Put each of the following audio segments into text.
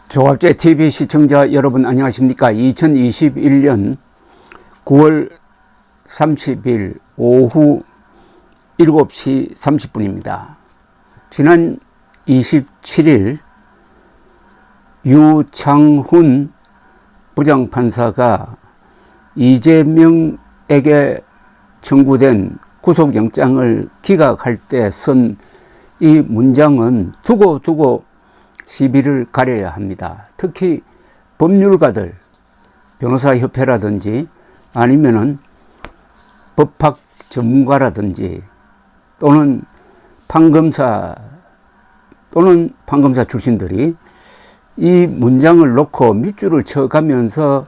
조갑제 TV 시청자 여러분 안녕하십니까? 2021년 9월 30일 오후 7시 30분입니다. 지난 27일 유창훈 부장판사가 이재명에게 청구된 구속영장을 기각할 때 쓴 이 문장은 두고 시비를 가려야 합니다. 특히 법률가들, 변호사협회라든지 아니면은 법학 전문가라든지 또는 판검사 출신들이 이 문장을 놓고 밑줄을 쳐가면서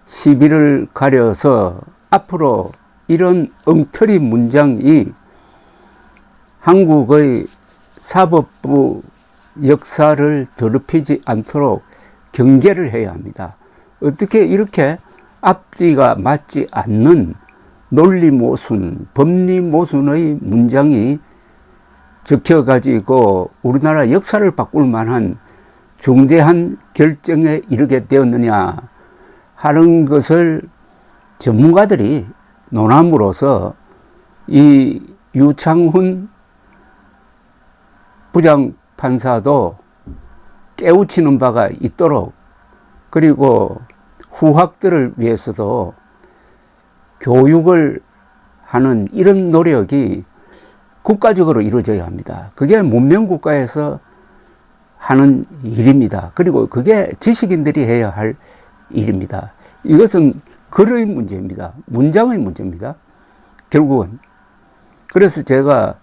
시비를 가려서 앞으로 이런 엉터리 문장이 한국의 사법부 역사를 더럽히지 않도록 경계를 해야 합니다. 어떻게 이렇게 앞뒤가 맞지 않는 논리 모순, 법리 모순의 문장이 적혀가지고 우리나라 역사를 바꿀 만한 중대한 결정에 이르게 되었느냐 하는 것을 전문가들이 논함으로써 이 유창훈 부장판사도 깨우치는 바가 있도록, 그리고 후학들을 위해서도 교육을 하는 이런 노력이 국가적으로 이루어져야 합니다. 그게 문명국가에서 하는 일입니다. 그리고 그게 지식인들이 해야 할 일입니다. 이것은 글의 문제입니다. 문장의 문제입니다. 결국은. 그래서 제가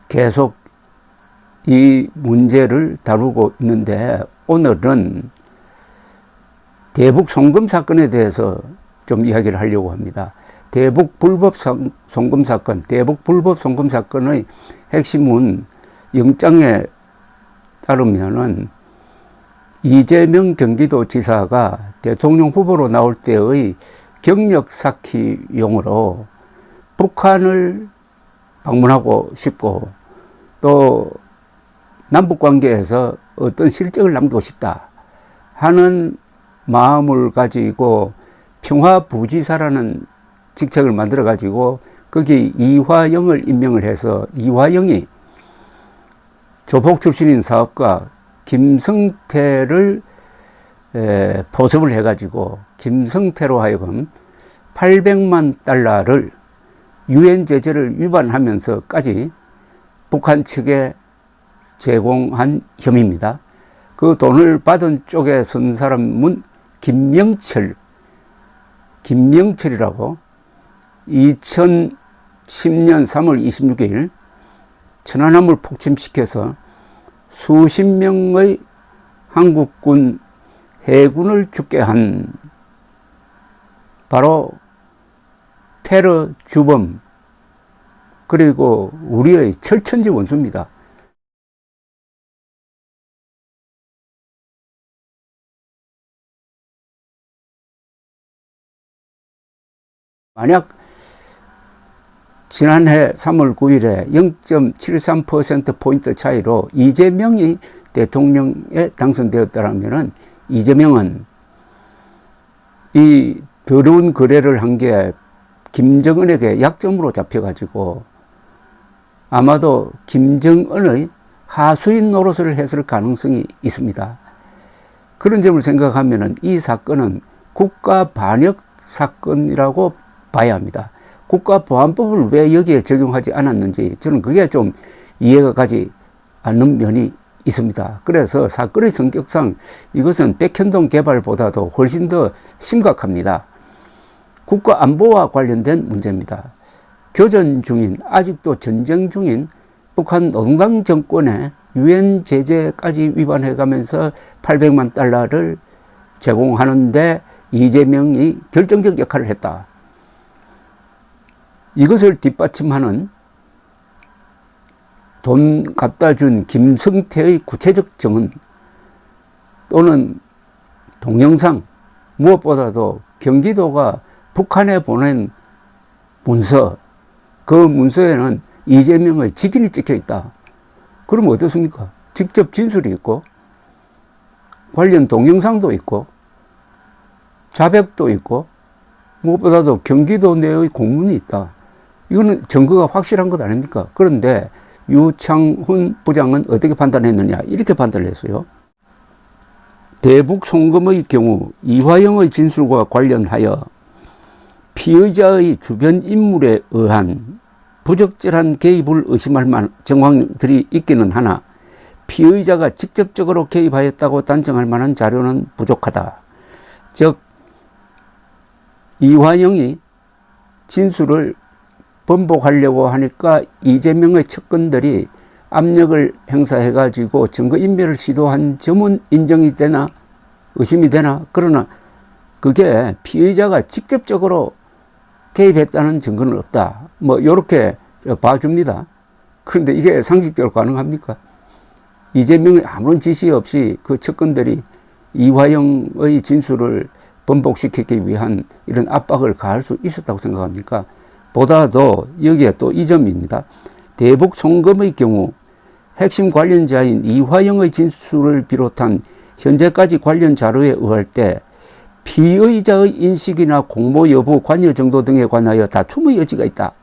계속 이 문제를 다루고 있는데, 오늘은 대북 송금 사건에 대해서 좀 이야기를 하려고 합니다. 대북 불법 송금 사건의 핵심은 영장에 따르면은 이재명 경기도지사가 대통령 후보로 나올 때의 경력 쌓기용으로 북한을 방문하고 싶고 또 남북관계에서 어떤 실적을 남기고 싶다 하는 마음을 가지고 평화부지사라는 직책을 만들어 가지고 거기 이화영을 임명을 해서, 이화영이 조폭 출신인 사업가 김성태를 포섭을 해 가지고 김성태로 하여금 800만 달러를 유엔 제재를 위반하면서까지 북한 측에 제공한 혐의입니다. 그 돈을 받은 쪽에 선 사람은 김명철이라고 2010년 3월 26일 천안함을 폭침시켜서 수십 명의 한국군 해군을 죽게 한 바로 테러 주범, 그리고 우리의 철천지 원수입니다. 만약 지난해 3월 9일에 0.73%포인트 차이로 이재명이 대통령에 당선되었다면 이재명은 이 더러운 거래를 한 게 김정은에게 약점으로 잡혀가지고 아마도 김정은의 하수인 노릇을 했을 가능성이 있습니다. 그런 점을 생각하면 이 사건은 국가 반역 사건이라고 봐야 합니다. 국가보안법을 왜 여기에 적용하지 않았는지 저는 그게 좀 이해가 가지 않는 면이 있습니다. 그래서 사건의 성격상 이것은 백현동 개발보다도 훨씬 더 심각합니다. 국가안보와 관련된 문제입니다. 교전 중인, 아직도 전쟁 중인 북한 노동당 정권의 유엔 제재까지 위반해가면서 800만 달러를 제공하는데 이재명이 결정적 역할을 했다. 이것을 뒷받침하는 돈 갖다 준 김성태의 구체적 증언 또는 동영상, 무엇보다도 경기도가 북한에 보낸 문서, 그 문서에는 이재명의 직인이 찍혀 있다. 그러면 어떻습니까? 직접 진술이 있고 관련 동영상도 있고 자백도 있고 무엇보다도 경기도 내의 공문이 있다. 이거는 증거가 확실한 것 아닙니까? 그런데 유창훈 부장은 어떻게 판단했느냐, 이렇게 판단을 했어요. 대북 송금의 경우 이화영의 진술과 관련하여 피의자의 주변 인물에 의한 부적절한 개입을 의심할 만한 정황들이 있기는 하나 피의자가 직접적으로 개입하였다고 단정할 만한 자료는 부족하다. 즉 이화영이 진술을 번복하려고 하니까 이재명의 측근들이 압력을 행사해가지고 증거인멸을 시도한 점은 인정이 되나 의심이 되나. 그러나 그게 피의자가 직접적으로 개입했다는 증거는 없다. 뭐 이렇게 봐줍니다. 그런데 이게 상식적으로 가능합니까? 이재명이 아무런 지시 없이 그 측근들이 이화영의 진술을 번복시키기 위한 이런 압박을 가할 수 있었다고 생각합니까? 보다도 여기에 또 이 점입니다. 대북 송금의 경우 핵심 관련자인 이화영의 진술을 비롯한 현재까지 관련 자료에 의할 때 피의자의 인식이나 공모 여부, 관여 정도 등에 관하여 다툼의 여지가 있다.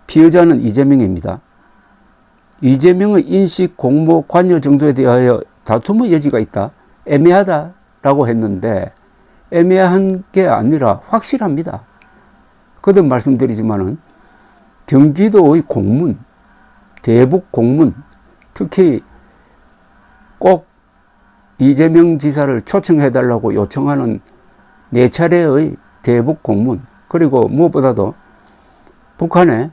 피의자는 이재명입니다. 이재명의 인식, 공모, 관여 정도에 대하여 다툼의 여지가 있다. 애매하다라고 했는데 애매한 게 아니라 확실합니다. 거듭 말씀드리지만은 경기도의 공문, 대북 공문, 특히 꼭 이재명 지사를 초청해달라고 요청하는 4차례의 대북 공문, 그리고 무엇보다도 북한에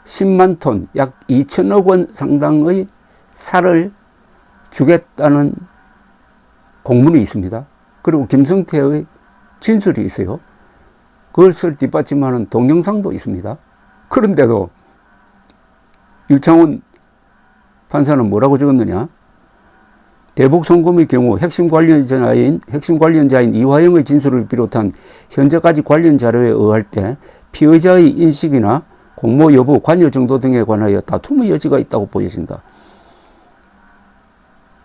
10만 톤, 약 2천억 원 상당의 살을 주겠다는 공문이 있습니다. 그리고 김성태의 진술이 있어요. 그것을 뒷받침하는 동영상도 있습니다. 그런데도 유창훈 판사는 뭐라고 적었느냐? 대북 송금의 경우 핵심 관련자인 이화영의 진술을 비롯한 현재까지 관련 자료에 의할 때 피의자의 인식이나 공모 여부, 관여 정도 등에 관하여 다툼의 여지가 있다고 보여진다.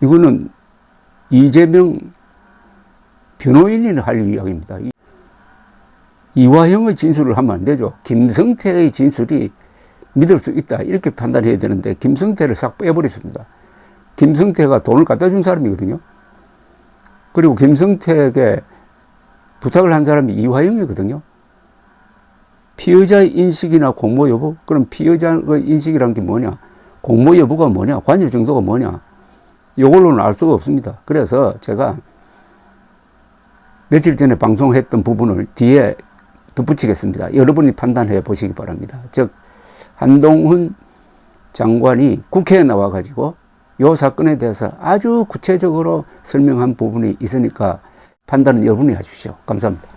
이거는 이재명 변호인이 할 이야기입니다. 이화영의 진술을 하면 안 되죠. 김성태의 진술이 믿을 수 있다, 이렇게 판단해야 되는데 김성태를 싹 빼버렸습니다. 김성태가 돈을 갖다 준 사람이거든요. 그리고 김성태에게 부탁을 한 사람이 이화영이거든요. 피의자의 인식이나 공모 여부? 그럼 피의자의 인식이란 게 뭐냐? 공모 여부가 뭐냐? 관여 정도가 뭐냐? 이걸로는 알 수가 없습니다. 그래서 제가 며칠 전에 방송했던 부분을 뒤에 덧붙이겠습니다. 여러분이 판단해 보시기 바랍니다. 즉 한동훈 장관이 국회에 나와가지고 이 사건에 대해서 아주 구체적으로 설명한 부분이 있으니까 판단은 여러분이 하십시오. 감사합니다.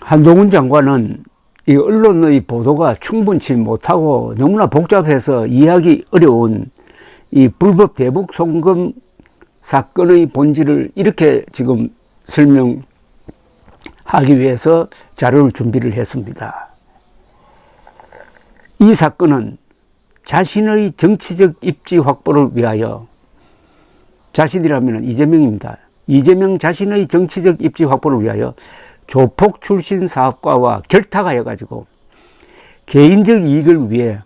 한동훈 장관은 이 언론의 보도가 충분치 못하고 너무나 복잡해서 이해하기 어려운 이 불법 대북 송금 사건의 본질을 이렇게 지금 설명하기 위해서 자료를 준비를 했습니다. 이 사건은 자신의 정치적 입지 확보를 위하여, 자신이라면 이재명입니다. 이재명 자신의 정치적 입지 확보를 위하여 조폭 출신 사업가와 결탁하여 가지고 개인적 이익을 위해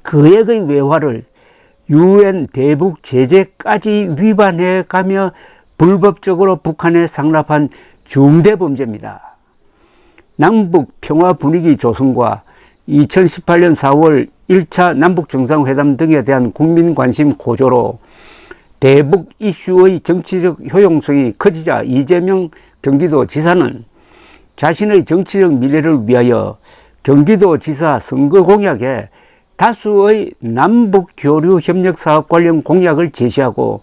거액의 외화를 UN 대북 제재까지 위반해 가며 불법적으로 북한에 상납한 중대 범죄입니다. 남북 평화 분위기 조성과 2018년 4월 1차 남북 정상회담 등에 대한 국민 관심 고조로 대북 이슈의 정치적 효용성이 커지자 이재명 경기도 지사는 자신의 정치적 미래를 위하여 경기도 지사 선거 공약에 다수의 남북 교류 협력 사업 관련 공약을 제시하고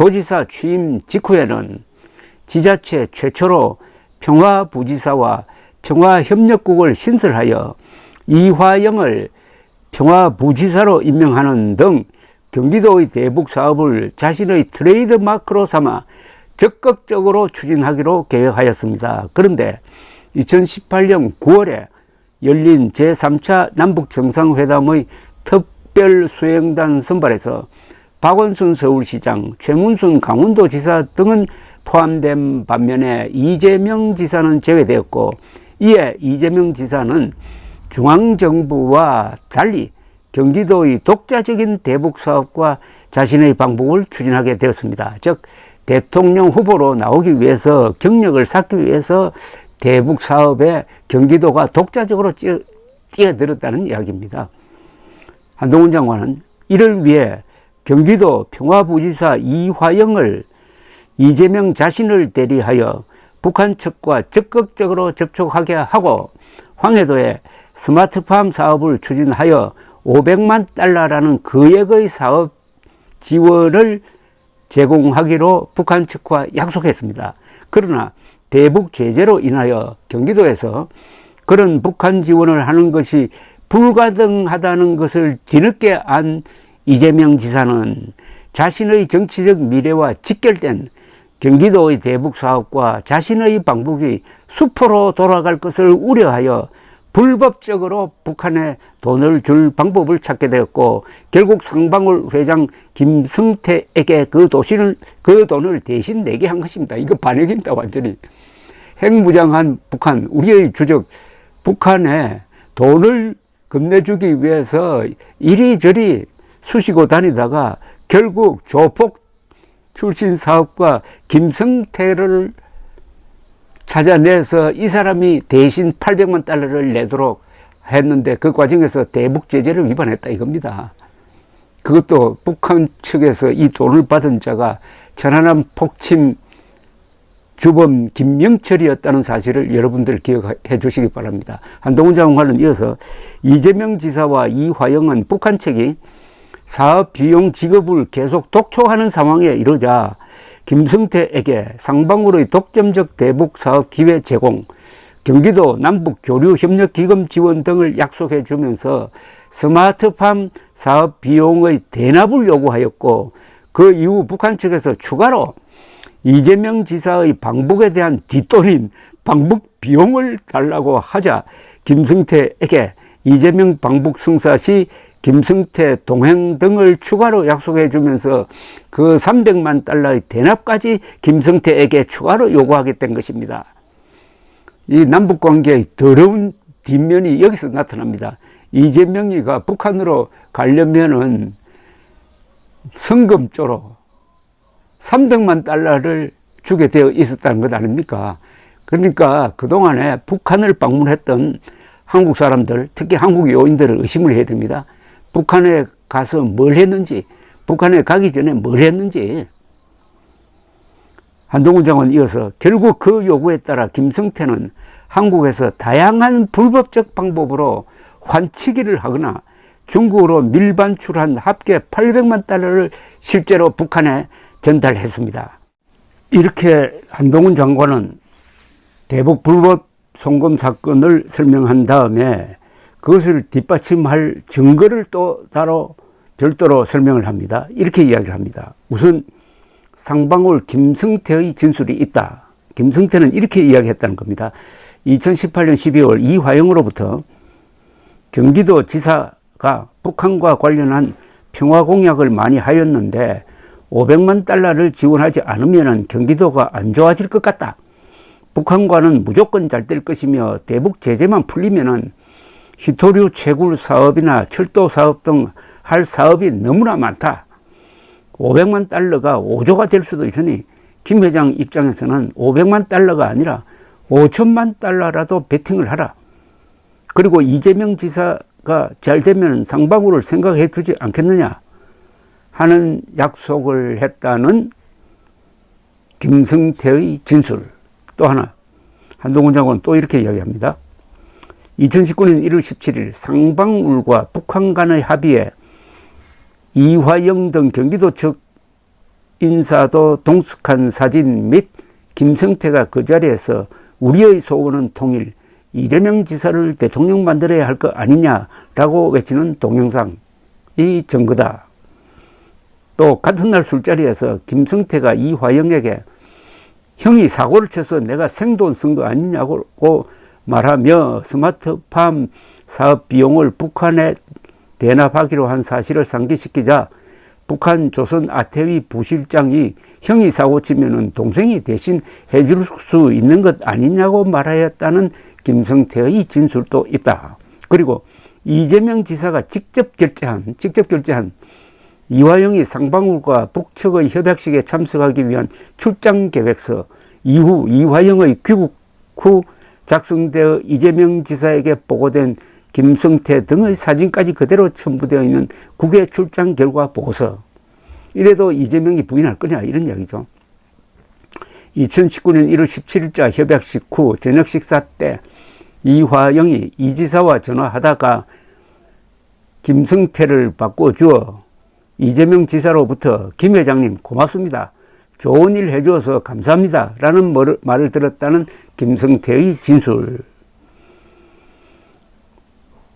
도지사 취임 직후에는 지자체 최초로 평화부지사와 평화협력국을 신설하여 이화영을 평화부지사로 임명하는 등 경기도의 대북 사업을 자신의 트레이드 마크로 삼아 적극적으로 추진하기로 계획하였습니다. 그런데 2018년 9월에 열린 제3차 남북정상회담의 특별수행단 선발에서 박원순 서울시장, 최문순 강원도지사 등은 포함된 반면에 이재명 지사는 제외되었고, 이에 이재명 지사는 중앙정부와 달리 경기도의 독자적인 대북 사업과 자신의 방북을 추진하게 되었습니다. 즉 대통령 후보로 나오기 위해서, 경력을 쌓기 위해서 대북 사업에 경기도가 독자적으로 뛰어들었다는 이야기입니다. 한동훈 장관은 이를 위해 경기도 평화부지사 이화영을 이재명 자신을 대리하여 북한 측과 적극적으로 접촉하게 하고, 황해도에 스마트팜 사업을 추진하여 500만 달러라는 금액의 사업 지원을 제공하기로 북한 측과 약속했습니다. 그러나 대북 제재로 인하여 경기도에서 그런 북한 지원을 하는 것이 불가능하다는 것을 뒤늦게 안 이재명 지사는 자신의 정치적 미래와 직결된 경기도의 대북 사업과 자신의 방북이 수포로 돌아갈 것을 우려하여 불법적으로 북한에 돈을 줄 방법을 찾게 되었고, 결국 상방울 회장 김성태에게 그 돈을 대신 내게 한 것입니다. 이거 반역입니다. 완전히. 핵무장한 북한, 우리의 주적 북한에 돈을 건네주기 위해서 이리저리 쑤시고 다니다가 결국 조폭 출신 사업가 김성태를 찾아내서 이 사람이 대신 800만 달러를 내도록 했는데, 그 과정에서 대북 제재를 위반했다 이겁니다. 그것도 북한 측에서 이 돈을 받은 자가 천안함 폭침 주범 김명철이었다는 사실을 여러분들 기억해 주시기 바랍니다. 한동훈 장관은 이어서 이재명 지사와 이화영은 북한 측이 사업 비용 지급을 계속 독촉하는 상황에 이르자 김성태에게 상방울의 독점적 대북 사업 기회 제공, 경기도 남북 교류 협력 기금 지원 등을 약속해 주면서 스마트팜 사업 비용의 대납을 요구하였고, 그 이후 북한 측에서 추가로 이재명 지사의 방북에 대한 뒷돈인 방북 비용을 달라고 하자 김성태에게 이재명 방북 승사 시 김성태 동행 등을 추가로 약속해 주면서 그 300만 달러의 대납까지 김성태에게 추가로 요구하게 된 것입니다. 이 남북관계의 더러운 뒷면이 여기서 나타납니다. 이재명이가 북한으로 가려면은 성금조로 300만 달러를 주게 되어 있었다는 것 아닙니까? 그러니까 그동안에 북한을 방문했던 한국 사람들, 특히 한국 요인들을 의심을 해야 됩니다. 북한에 가서 뭘 했는지, 북한에 가기 전에 뭘 했는지. 한동훈 장관 이어서 결국 그 요구에 따라 김성태는 한국에서 다양한 불법적 방법으로 환치기를 하거나 중국으로 밀반출한 합계 800만 달러를 실제로 북한에 전달했습니다. 이렇게 한동훈 장관은 대북 불법 송금 사건을 설명한 다음에 그것을 뒷받침할 증거를 또 따로 별도로 설명을 합니다. 이렇게 이야기를 합니다. 우선 상방울 김성태의 진술이 있다. 김성태는 이렇게 이야기했다는 겁니다. 2018년 12월 이화영으로부터 경기도 지사가 북한과 관련한 평화 공약을 많이 하였는데 500만 달러를 지원하지 않으면 경기도가 안 좋아질 것 같다. 북한과는 무조건 잘 될 것이며 대북 제재만 풀리면은 희토류 채굴 사업이나 철도 사업 등 할 사업이 너무나 많다. 500만 달러가 5조가 될 수도 있으니 김 회장 입장에서는 500만 달러가 아니라 5천만 달러라도 베팅을 하라. 그리고 이재명 지사가 잘 되면 상방울을 생각해 주지 않겠느냐 하는 약속을 했다는 김성태의 진술. 또 하나, 한동훈 장관 또 이렇게 이야기합니다. 2019년 1월 17일 상방울과 북한 간의 합의에 이화영 등 경기도 측 인사도 동석한 사진 및 김성태가 그 자리에서 우리의 소원은 통일, 이재명 지사를 대통령 만들어야 할 거 아니냐라고 외치는 동영상이 증거다. 또 같은 날 술자리에서 김성태가 이화영에게 형이 사고를 쳐서 내가 생돈 쓴 거 아니냐고 말하며 스마트팜 사업 비용을 북한에 대납하기로 한 사실을 상기시키자 북한 조선 아태위 부실장이 형이 사고치면은 동생이 대신 해줄 수 있는 것 아니냐고 말하였다는 김성태의 진술도 있다. 그리고 이재명 지사가 직접 결제한 이화영이 상방울과 북측의 협약식에 참석하기 위한 출장 계획서, 이후 이화영의 귀국 후 작성되어 이재명 지사에게 보고된 김성태 등의 사진까지 그대로 첨부되어 있는 국외 출장 결과 보고서. 이래도 이재명이 부인할 거냐 이런 이야기죠. 2019년 1월 17일자 협약식 후 저녁 식사 때 이화영이 이 지사와 전화하다가 김성태를 바꿔주어 이재명 지사로부터 김 회장님 고맙습니다. 좋은 일 해주어서 감사합니다. 라는 말을 들었다는 김성태의 진술.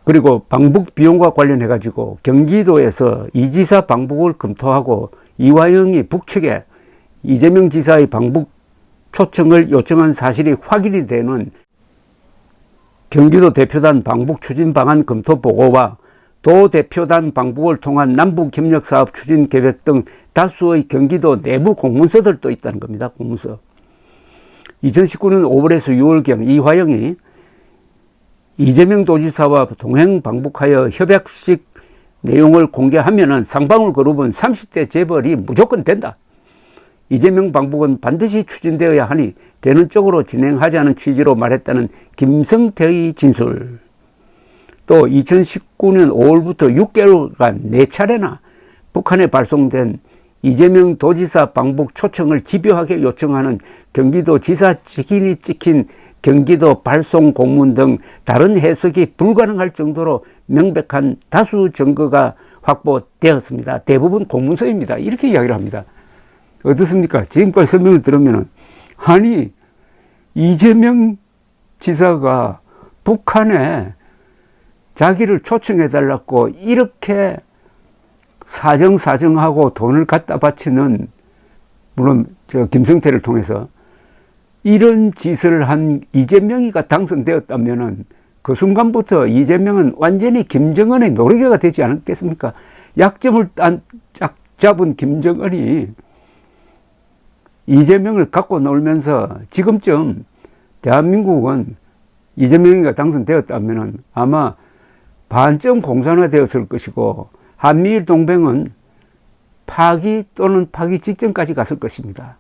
그리고 방북 비용과 관련해 가지고 경기도에서 이 지사 방북을 검토하고 이화영이 북측에 이재명 지사의 방북 초청을 요청한 사실이 확인이 되는 경기도 대표단 방북 추진 방안 검토 보고와 도 대표단 방북을 통한 남북 협력 사업 추진 계획 등 다수의 경기도 내부 공문서들도 있다는 겁니다. 공문서. 2019년 5월에서 6월경 이화영이 이재명 도지사와 동행 방북하여 협약식 내용을 공개하면은 상방울 그룹은 30대 재벌이 무조건 된다. 이재명 방북은 반드시 추진되어야 하니 되는 쪽으로 진행하자는 취지로 말했다는 김성태의 진술. 또 2019년 5월부터 6개월간 4차례나 북한에 발송된 이재명 도지사 방북 초청을 집요하게 요청하는 경기도 지사 직인이 찍힌 경기도 발송 공문 등 다른 해석이 불가능할 정도로 명백한 다수 증거가 확보되었습니다. 대부분 공문서입니다. 이렇게 이야기를 합니다. 어떻습니까? 지금까지 설명을 들으면 아니 이재명 지사가 북한에 자기를 초청해달라고 이렇게 사정하고 돈을 갖다 바치는, 물론 저 김성태를 통해서 이런 짓을 한 이재명이가 당선되었다면은 그 순간부터 이재명은 완전히 김정은의 노리개가 되지 않았겠습니까? 약점을 딱 잡은 김정은이 이재명을 갖고 놀면서 지금쯤 대한민국은 이재명이가 당선되었다면은 아마 반쯤 공산화되었을 것이고 한미일 동맹은 파기 또는 파기 직전까지 갔을 것입니다.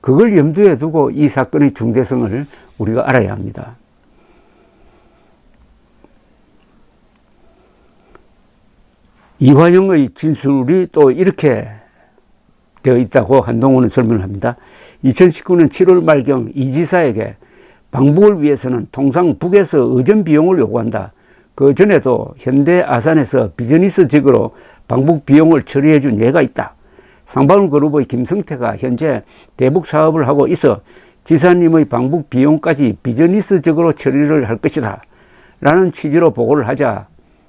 그걸 염두에 두고 이 사건의 중대성을 우리가 알아야 합니다. 이화영의 진술이 또 이렇게 되어 있다고 한동훈은 설명을 합니다. 2019년 7월 말경 이 지사에게 방북을 위해서는 통상 북에서 의전 비용을 요구한다. 그 전에도 현대 아산에서 비즈니스직으로 방북 비용을 처리해 준 예가 있다. 상방울 그룹의 김성태가 현재 대북 사업을 하고 있어 지사님의 방북 비용까지 비즈니스적으로 처리를 할 것이다. 라는 취지로 보고를 하자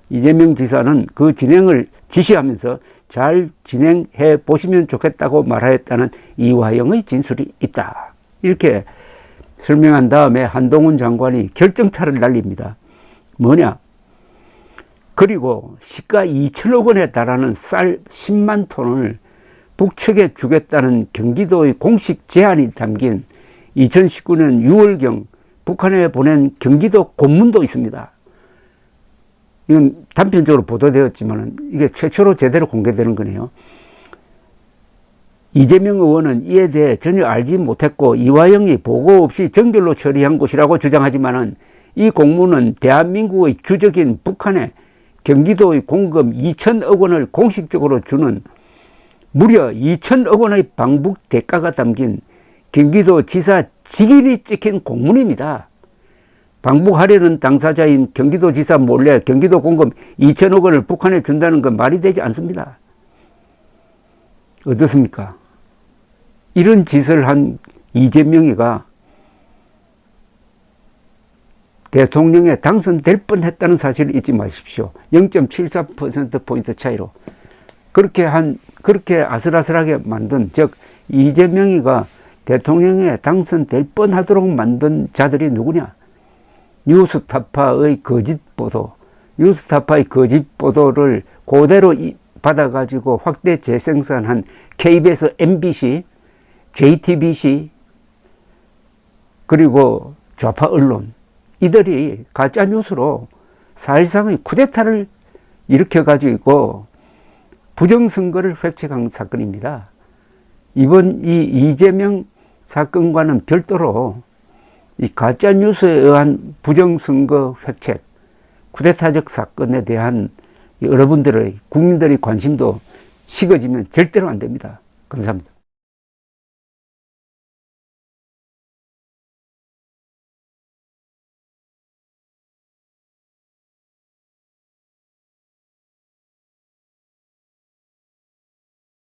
이재명 지사는 그 진행을 지시하면서 잘 진행해 보시면 좋겠다고 말하였다는 이화영의 진술이 있다. 이렇게 설명한 다음에 한동훈 장관이 결정타를 날립니다. 뭐냐? 그리고 시가 2천억 원에 달하는 쌀 10만 톤을 북측에 주겠다는 경기도의 공식 제안이 담긴 2019년 6월경 북한에 보낸 경기도 공문도 있습니다. 이건 단편적으로 보도되었지만 이게 최초로 제대로 공개되는 거네요. 이재명 의원은 이에 대해 전혀 알지 못했고 이화영이 보고 없이 정결로 처리한 것이라고 주장하지만 이 공문은 대한민국의 주적인 북한에 경기도의 공금 2천억 원을 공식적으로 주는 무려 2천억 원의 방북 대가가 담긴 경기도 지사 직인이 찍힌 공문입니다. 방북하려는 당사자인 경기도지사 몰래 경기도 공금 2천억 원을 북한에 준다는 건 말이 되지 않습니다. 어떻습니까? 이런 짓을 한 이재명이가 대통령에 당선될 뻔했다는 사실을 잊지 마십시오. 0.74%포인트 차이로. 그렇게 아슬아슬하게 만든, 즉, 이재명이가 대통령에 당선될 뻔하도록 만든 자들이 누구냐? 뉴스타파의 거짓 보도, 뉴스타파의 거짓 보도를 그대로 받아가지고 확대 재생산한 KBS, MBC, JTBC, 그리고 좌파 언론, 이들이 가짜뉴스로 사실상의 쿠데타를 일으켜가지고 부정선거를 획책한 사건입니다. 이번 이 이재명 사건과는 별도로 이 가짜뉴스에 의한 부정선거 획책, 쿠데타적 사건에 대한 여러분들의 국민들의 관심도 식어지면 절대로 안 됩니다. 감사합니다.